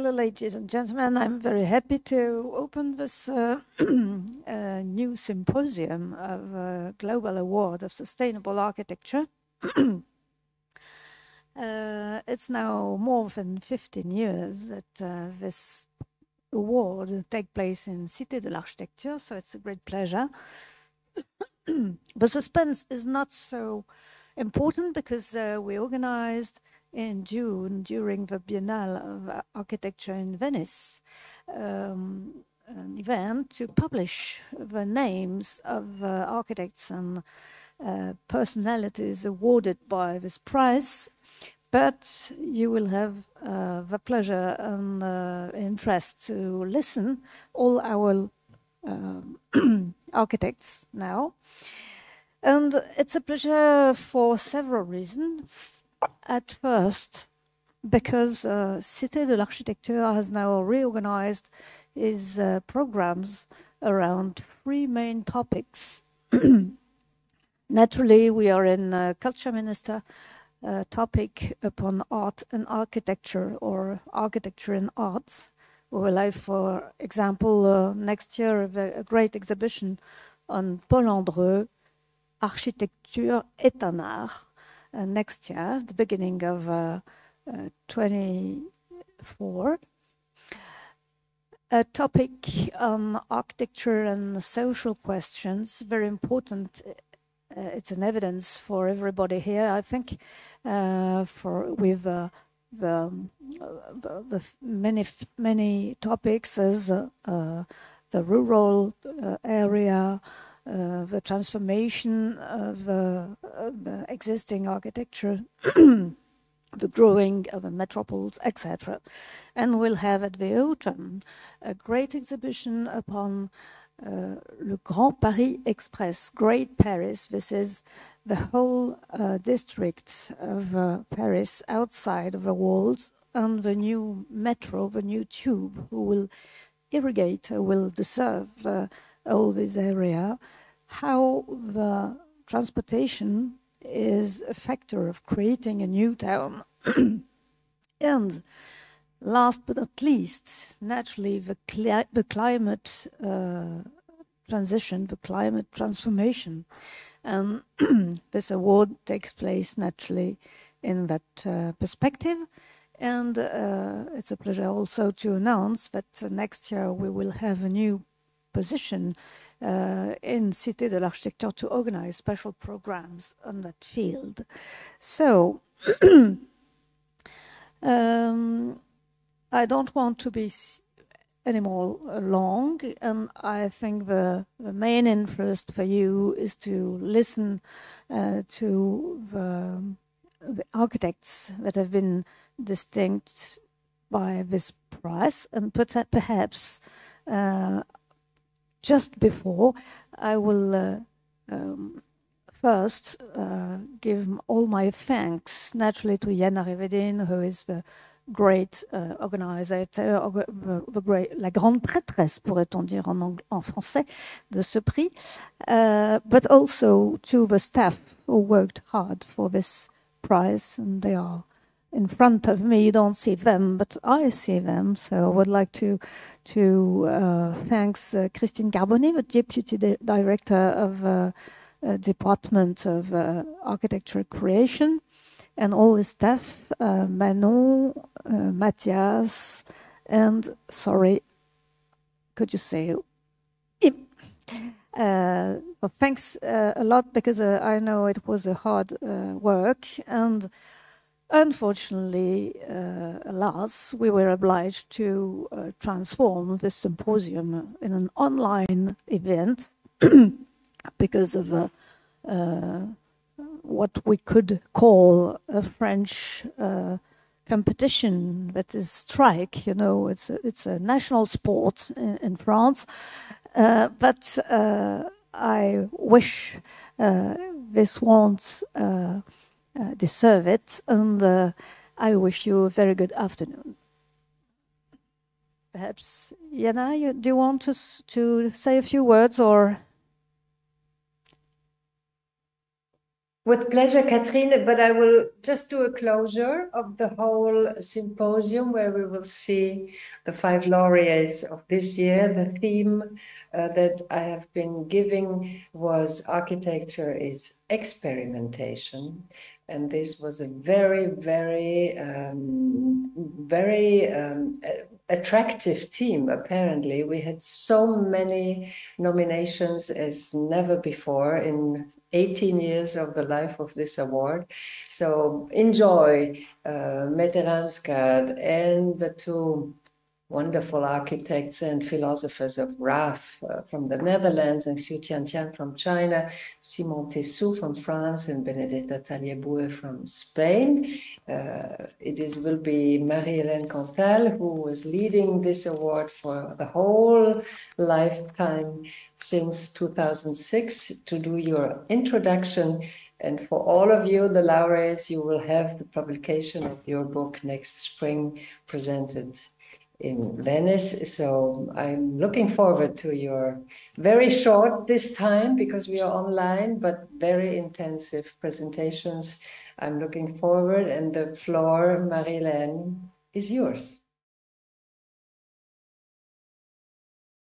Hello, ladies and gentlemen. I'm very happy to open this new symposium of Global Award of Sustainable Architecture. It's now more than 15 years that this award takes place in Cité de l'Architecture, so it's a great pleasure. The suspense is not so important because we organized in June, during the Biennale of Architecture in Venice, an event to publish the names of architects and personalities awarded by this prize. But you will have the pleasure and interest to listen all our architects now. And it's a pleasure for several reasons. At first, because Cité de l'Architecture has now reorganized its programs around three main topics. Naturally, we are in Culture Minister topic upon art and architecture, or architecture and art. We will have, for example, next year a great exhibition on Paul Andreu, Architecture est un art. Next year, the beginning of 24. A topic on architecture and social questions, very important. It's an evidence for everybody here, I think, with the many topics as the rural area, the transformation of the existing architecture, the growing of the metropoles, etc. And we'll have at the autumn a great exhibition upon Le Grand Paris Express, Great Paris. This is the whole district of Paris outside of the walls, and the new metro, the new tube, who will irrigate, will deserve all this area, how the transportation is a factor of creating a new town. And last but not least, naturally, the climate transition, the climate transformation. And this award takes place naturally in that perspective. And it's a pleasure also to announce that next year we will have a new position in Cité de l'Architecture to organize special programs on that field. So I don't want to be any more long, and I think the main interest for you is to listen to the architects that have been distinct by this prize, and perhaps just before, I will first give all my thanks, naturally, to Jana Revedin, who is the great organizer, la grande prêtresse, pourrait-on dire en français, de ce prix, but also to the staff who worked hard for this prize, and they are in front of me. You don't see them, but I see them. So I would like to thank Christine Carboni, the Deputy Director of Department of Architecture Creation, and all the staff, Manon, Matthias, and sorry, could you say well, thanks a lot, because I know it was a hard work, and unfortunately, alas, we were obliged to transform this symposium in an online event because of what we could call a French competition, that is strike. You know, it's a national sport in France, but I wish this won't deserve it, and I wish you a very good afternoon. Perhaps, Jana, do you want to say a few words, or? With pleasure, Catherine, but I will just do a closure of the whole symposium where we will see the 5 laureates of this year. The theme that I have been giving was architecture is experimentation. And this was a very, very, attractive team, apparently. We had so many nominations as never before in 18 years of the life of this award. So enjoy Mette Ramsgaard and the 2 wonderful architects and philosophers of RAF from the Netherlands and Tiantian from China, Simon Teyssou from France and Benedetta Tagliabue from Spain. Will be Marie-Hélène Cantal, who was leading this award for the whole lifetime since 2006 to do your introduction. And for all of you, the laureates, you will have the publication of your book next spring presented in Venice. So I'm looking forward to your very short this time because we are online, but very intensive presentations. I'm looking forward, and the floor, Marie-Hélène, is yours.